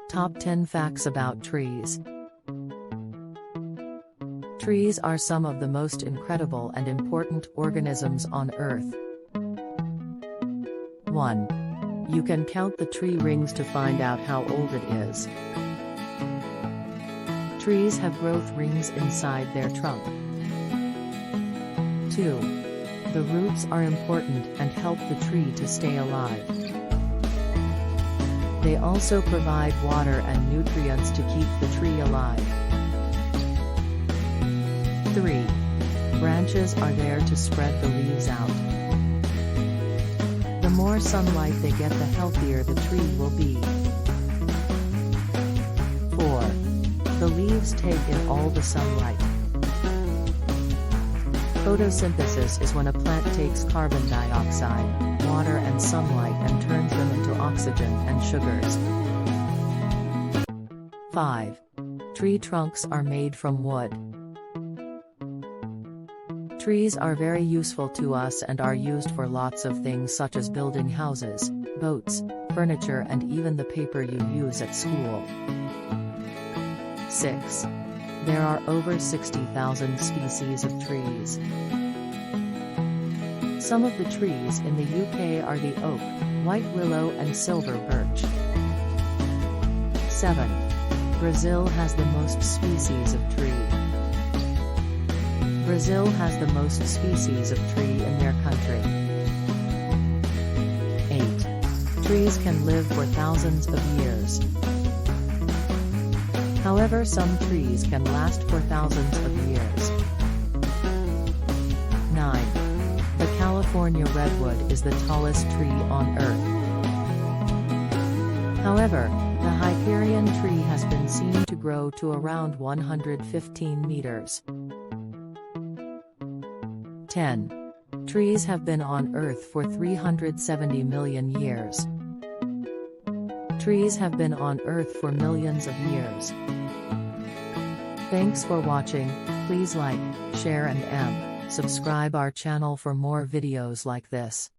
Top 10 Facts About Trees. Trees are some of the most incredible and important organisms on Earth. 1. You can count the tree rings to find out how old it is. Trees have growth rings inside their trunk. 2. The roots are important and help the tree to stay alive. They also provide water and nutrients to keep the tree alive. 3. Branches are there to spread the leaves out. The more sunlight they get, the healthier the tree will be. 4. The leaves take in all the sunlight. Photosynthesis is when a plant takes carbon dioxide, water and sunlight and turns them into oxygen and sugars. 5. Tree trunks are made from wood. Trees are very useful to us and are used for lots of things such as building houses, boats, furniture and even the paper you use at school. 6. There are over 60,000 species of trees. Some of the trees in the UK are the oak, white willow and silver birch. 7. Brazil has the most species of tree. Brazil has the most species of tree in their country. 8. Trees can live for thousands of years. However, some trees can last for thousands of years. 9. The California redwood is the tallest tree on Earth. However, the Hyperion tree has been seen to grow to around 115 meters. 10. Trees have been on Earth for 370 million years. Trees have been on Earth for millions of years. Thanks for watching. Please like, share and subscribe our channel for more videos like this.